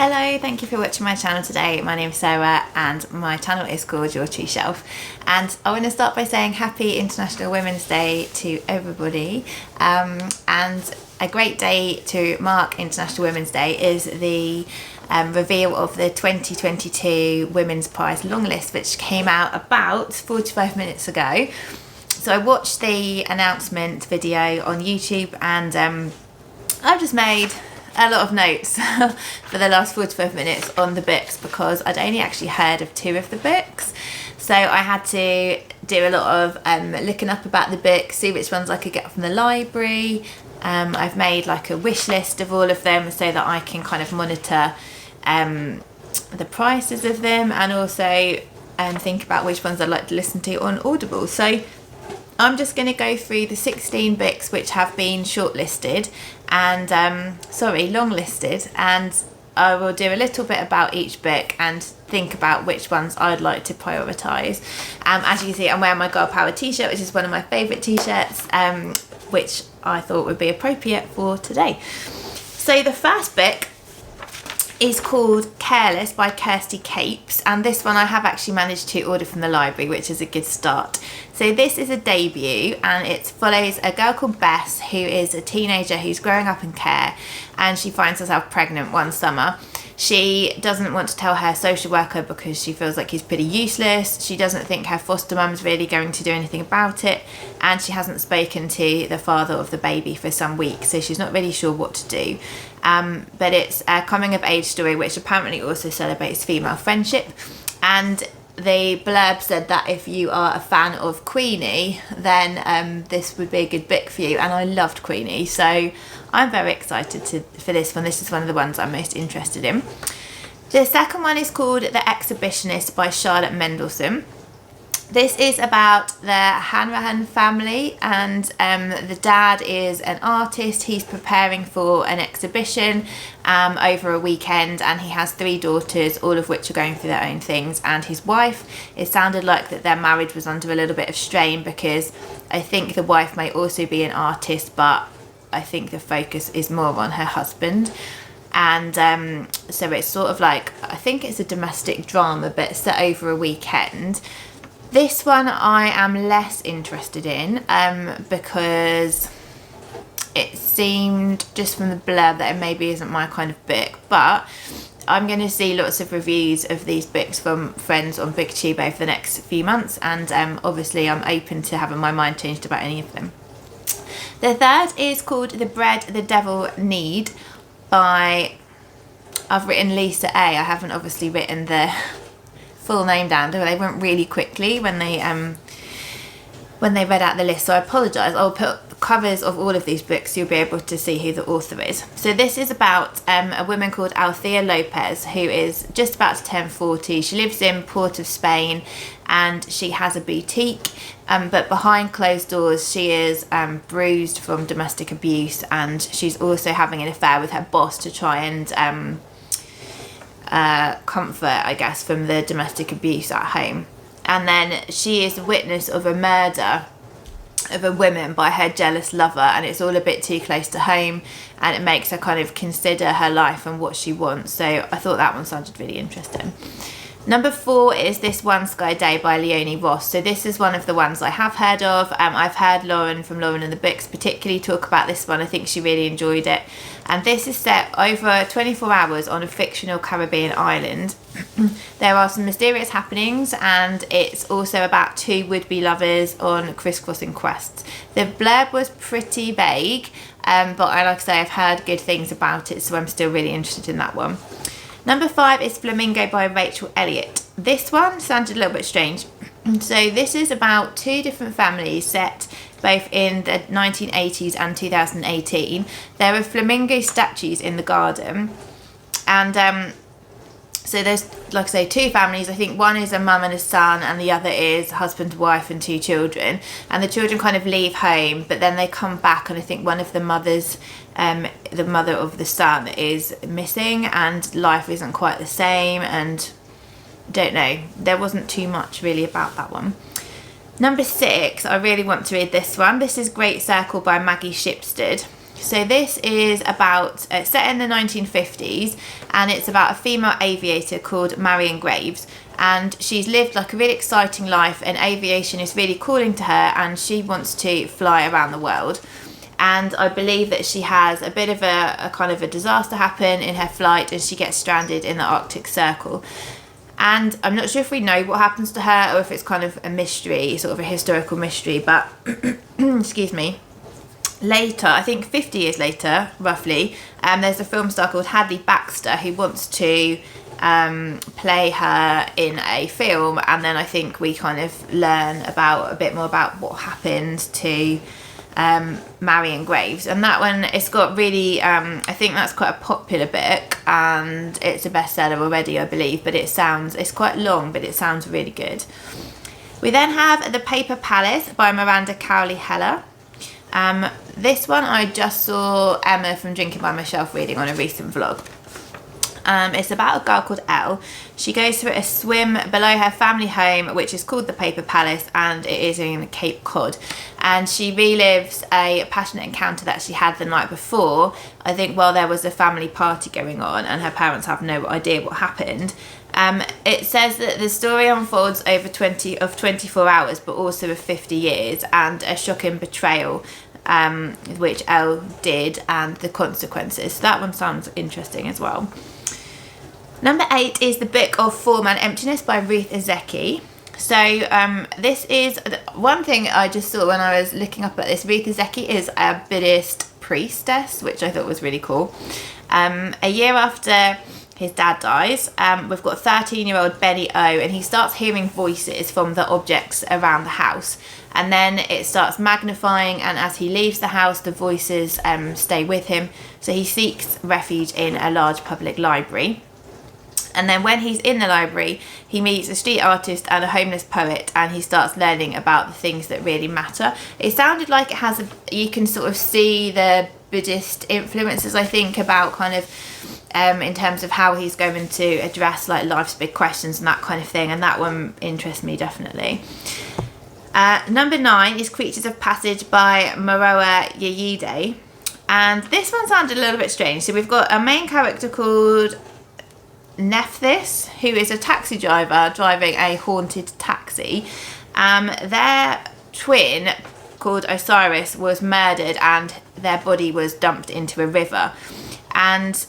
Hello, thank you for watching my channel today. My name is Sarah and my channel is called Your True Shelf, and I want to start by saying happy International Women's Day to everybody, and a great day to mark International Women's Day is the reveal of the 2022 Women's Prize Longlist, which came out about 45 minutes ago. So I watched the announcement video on YouTube, and I've just made a lot of notes for the last 45 minutes on the books because I'd only actually heard of 2 of the books. So I had to do a lot of looking up about the books, see which ones I could get from the library. I've made like a wish list of all of them so that I can kind of monitor the prices of them, and also think about which ones I'd like to listen to on Audible. So I'm just going to go through the 16 books which have been shortlisted and longlisted, and I will do a little bit about each book and think about which ones I'd like to prioritise. As you can see, I'm wearing my Girl Power t-shirt, which is one of my favourite t-shirts, which I thought would be appropriate for today. So the first book is called Careless by Kirsty, and this one I have actually managed to order from the library, which is a good start. So this is a debut, and it follows a girl called Bess, who is a teenager who's growing up in care, and she finds herself pregnant one summer. She doesn't want to tell her social worker because she feels like he's pretty useless. She doesn't think her foster mum's really going to do anything about it, and she hasn't spoken to the father of the baby for some weeks, so she's not really sure what to do. But it's a coming of age story which apparently also celebrates female friendship, and the blurb said that if you are a fan of Queenie, then this would be a good book for you, and I loved Queenie, so I'm very excited for this one. This is one of the ones I'm most interested in. The second one is called The Exhibitionist by Charlotte Mendelson. This is about the Hanrahan family, and the dad is an artist. He's preparing for an exhibition over a weekend, and he has 3 daughters, all of which are going through their own things, and his wife. It sounded like that their marriage was under a little bit of strain because I think the wife may also be an artist, but I think the focus is more on her husband. And so it's sort of like, I think it's a domestic drama but set over a weekend. This one I am less interested in because it seemed just from the blurb that it maybe isn't my kind of book, but I'm going to see lots of reviews of these books from friends on BookTube over the next few months, and obviously I'm open to having my mind changed about any of them. The third is called The Bread the Devil Knead by, I've written Lisa A. I haven't obviously written the full name down. They went really quickly when they read out the list, so I apologise. I'll put covers of all of these books so you'll be able to see who the author is. So this is about a woman called Althea Lopez, who is just about to turn 40. She lives in Port of Spain and she has a boutique, but behind closed doors she is bruised from domestic abuse, and she's also having an affair with her boss to try and comfort, I guess, from the domestic abuse at home. And then she is the witness of a murder of a woman by her jealous lover, and it's all a bit too close to home, and it makes her kind of consider her life and what she wants. So I thought that one sounded really interesting. Number 4 is This One Sky Day by Leone Ross. So this is one of the ones I have heard of. I've heard Lauren from Lauren and the Books particularly talk about this one. I think she really enjoyed it. And this is set over 24 hours on a fictional Caribbean island. There are some mysterious happenings, and it's also about 2 would-be lovers on crisscrossing quests. The blurb was pretty vague, but like I say, I've heard good things about it, so I'm still really interested in that one. Number 5 is Flamingo by Rachel Elliott. This one sounded a little bit strange. So this is about 2 different families set both in the 1980s and 2018. There are flamingo statues in the garden, and so there's, like I say, 2 families. I think one is a mum and a son, and the other is husband, wife and 2 children. And the children kind of leave home, but then they come back, and I think one of the mothers, the mother of the son, is missing, and life isn't quite the same, and don't know. There wasn't too much really about that one. Number 6, I really want to read this one. This is Great Circle by Maggie Shipstead. So this is about, set in the 1950s, and it's about a female aviator called Marion Graves, and she's lived like a really exciting life, and aviation is really calling to her, and she wants to fly around the world. And I believe that she has a bit of a kind of a disaster happen in her flight, and she gets stranded in the Arctic Circle. And I'm not sure if we know what happens to her, or if it's kind of a mystery, sort of a historical mystery, but excuse me. Later, I think 50 years later, roughly, there's a film star called Hadley Baxter who wants to play her in a film, and then I think we kind of learn a bit more about what happened to Marion Graves. And that one, it's got really, I think that's quite a popular book, and it's a bestseller already, I believe, but it's quite long, but it sounds really good. We then have The Paper Palace by Miranda Cowley Heller. This one I just saw Emma from Drinking by Myself reading on a recent vlog. It's about a girl called Elle. She goes for a swim below her family home, which is called the Paper Palace, and it is in Cape Cod. And she relives a passionate encounter that she had the night before, I think while there was a family party going on, and her parents have no idea what happened. It says that the story unfolds over 24 hours, but also of 50 years, and a shocking betrayal, which Elle did, and the consequences. So that one sounds interesting as well. Number 8 is The Book of Form and Emptiness by Ruth Ozeki. So this is one thing I just saw when I was looking up at this. Ruth Ozeki is a Buddhist priestess, which I thought was really cool. A year after his dad dies, we've got 13-year-old Benny O, and he starts hearing voices from the objects around the house, and then it starts magnifying, and as he leaves the house, the voices stay with him, so he seeks refuge in a large public library. And then when he's in the library, he meets a street artist and a homeless poet, and he starts learning about the things that really matter. It sounded like it has you can sort of see the Buddhist influences, I think, about kind of in terms of how he's going to address like life's big questions and that kind of thing, and that one interests me definitely. Number 9 is Creatures of Passage by Morowa Yejide, and this one sounded a little bit strange. So we've got a main character called Nephthys, who is a taxi driver driving a haunted taxi. Their twin called Osiris was murdered, and their body was dumped into a river, and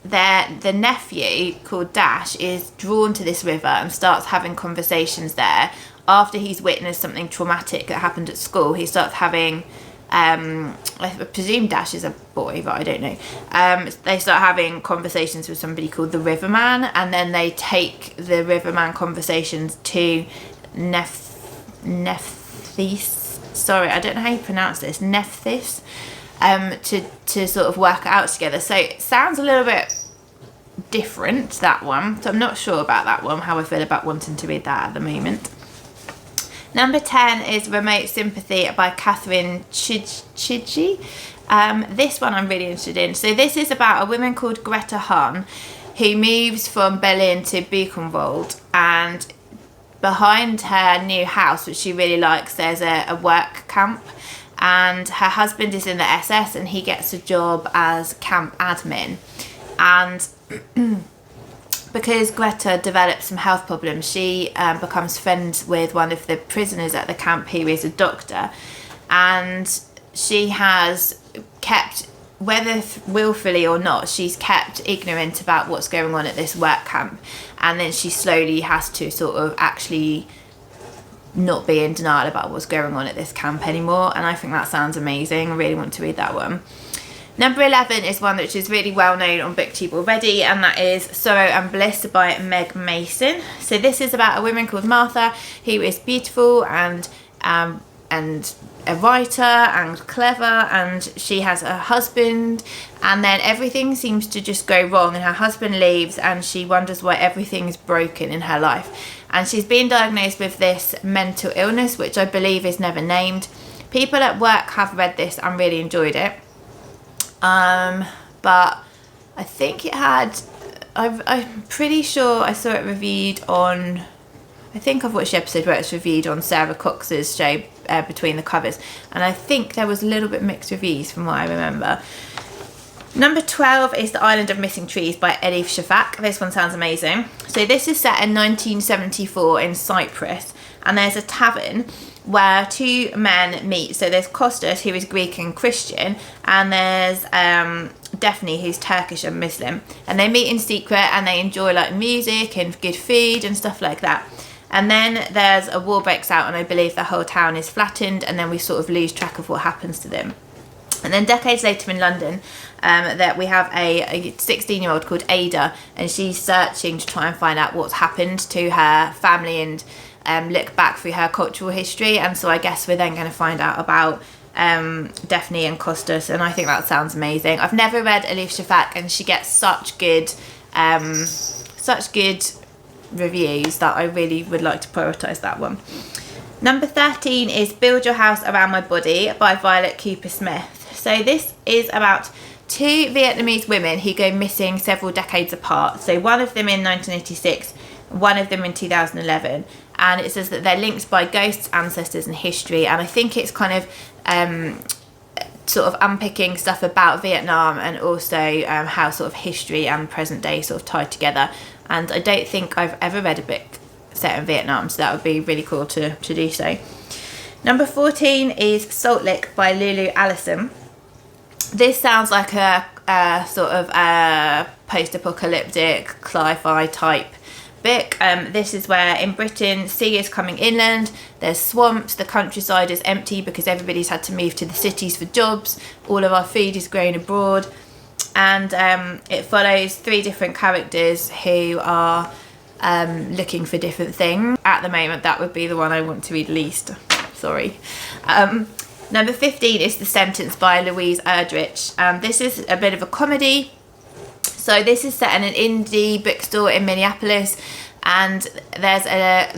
the nephew called Dash is drawn to this river and starts having conversations there. After he's witnessed something traumatic that happened at school, he starts having I presume Dash is a boy, but I don't know. They start having conversations with somebody called the Riverman, and then they take the Riverman conversations to Nephthys. Sorry, I don't know how you pronounce this. Nephthys. To sort of work it out together. So it sounds a little bit different, that one. So I'm not sure about that one, how I feel about wanting to read that at the moment. Number 10 is Remote Sympathy by Catherine Chidgey. This one I'm really interested in. So this is about a woman called Greta Hahn who moves from Berlin to Buchenwald, and behind her new house, which she really likes, there's a work camp, and her husband is in the SS and he gets a job as camp admin. And because Greta develops some health problems, she becomes friends with one of the prisoners at the camp who is a doctor, and she has kept, whether willfully or not, she's kept ignorant about what's going on at this work camp, and then she slowly has to sort of actually not be in denial about what's going on at this camp anymore, and I think that sounds amazing. I really want to read that one. Number 11 is one which is really well known on BookTube already, and that is Sorrow and Bliss by Meg Mason. So this is about a woman called Martha who is beautiful and a writer and clever, and she has a husband, and then everything seems to just go wrong, and her husband leaves, and she wonders why everything is broken in her life. And she's been diagnosed with this mental illness, which I believe is never named. People at work have read this and really enjoyed it. But I think it had, I'm pretty sure I saw it reviewed on, I think I've watched the episode where it's reviewed on Sarah Cox's show, between the covers, and I think there was a little bit mixed reviews from what I remember. Number 12 is The Island of Missing Trees by Elif Shafak. This one sounds amazing. So this is set in 1974 in Cyprus, and there's a tavern where two men meet. So there's Kostas, who is Greek and Christian, and there's Dawnie, who's Turkish and Muslim, and they meet in secret and they enjoy like music and good food and stuff like that. And then there's a war breaks out, and I believe the whole town is flattened, and then we sort of lose track of what happens to them. And then decades later in London, that we have a 16-year-old called Ada, and she's searching to try and find out what's happened to her family and look back through her cultural history. And so I guess we're then going to find out about Dawnie and Kostas, and I think that sounds amazing. I've never read Elif Shafak, and she gets such good reviews that I really would like to prioritise that one. Number 13 is Build Your House Around My Body by Violet Kupersmith. So this is about two Vietnamese women who go missing several decades apart. So one of them in 1986, one of them in 2011. And it says that they're linked by ghosts, ancestors and history. And I think it's kind of sort of unpicking stuff about Vietnam, and also how sort of history and present day sort of tied together. And I don't think I've ever read a book set in Vietnam, so that would be really cool to do so. Number 14 is Salt Lick by Lulu Allison. This sounds like a sort of post-apocalyptic sci-fi type book. This is where in Britain sea is coming inland, there's swamps, the countryside is empty because everybody's had to move to the cities for jobs, all of our food is grown abroad, and it follows three different characters who are looking for different things. At the moment that would be the one I want to read least, sorry. Number 15 is The Sentence by Louise Erdrich. This is a bit of a comedy. So this is set in an indie bookstore in Minneapolis, and there's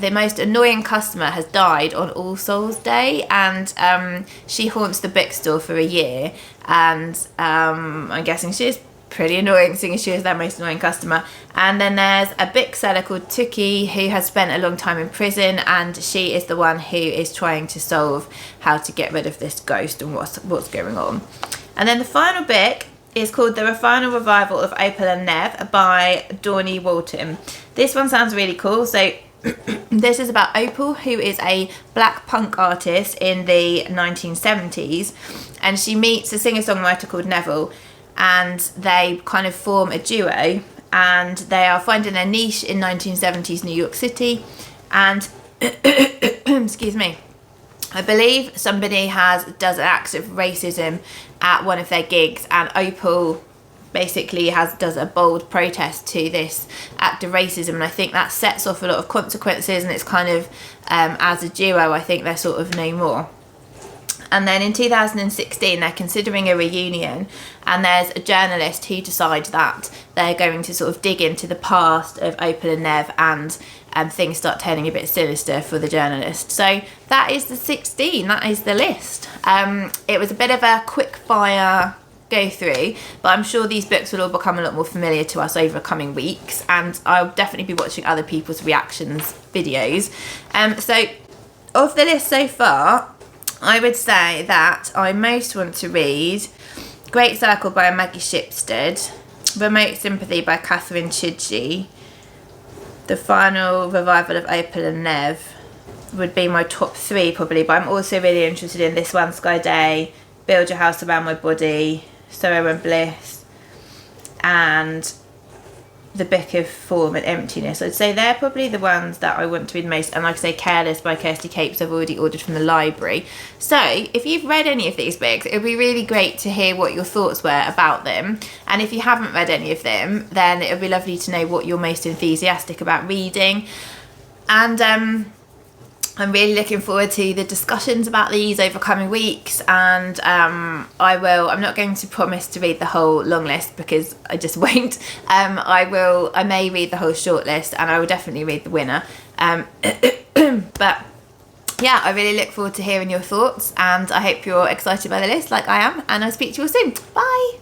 the most annoying customer has died on All Souls Day, and she haunts the bookstore for a year, and I'm guessing she is pretty annoying, seeing as she is their most annoying customer. And then there's a bookseller called Tuki who has spent a long time in prison, and she is the one who is trying to solve how to get rid of this ghost and what's going on. And then the final book is called The Final Revival of Opal and Neve by Dawnie Walton. This one sounds really cool. So this is about Opal, who is a black punk artist in the 1970s, and she meets a singer-songwriter called Neville, and they kind of form a duo, and they are finding their niche in 1970s New York City. And excuse me, I believe somebody does an act of racism at one of their gigs, and Opal basically does a bold protest to this act of racism, and I think that sets off a lot of consequences, and it's kind of as a duo I think they're sort of no more. And then in 2016 they're considering a reunion, and there's a journalist who decides that they're going to sort of dig into the past of Opal and Neve, and things start turning a bit sinister for the journalist. So that is the 16, that is the list. It was a bit of a quick fire go through, but I'm sure these books will all become a lot more familiar to us over coming weeks, and I'll definitely be watching other people's reactions videos. So of the list so far, I would say that I most want to read Great Circle by Maggie Shipstead, Remote Sympathy by Catherine Chidgey, The Final Revival of Opal and Neve would be my top 3 probably, but I'm also really interested in This One Sky Day, Build Your House Around My Body, Sorrow and Bliss, and The Book of Form and Emptiness. I'd say they're probably the ones that I want to read most, and like I say, Careless by Kirsty I've already ordered from the library. So if you've read any of these books, it would be really great to hear what your thoughts were about them, and if you haven't read any of them, then it would be lovely to know what you're most enthusiastic about reading. And I'm really looking forward to the discussions about these over coming weeks, and I'm not going to promise to read the whole long list because I just won't. I may read the whole short list, and I will definitely read the winner. But yeah, I really look forward to hearing your thoughts, and I hope you're excited by the list like I am, and I'll speak to you all soon. Bye!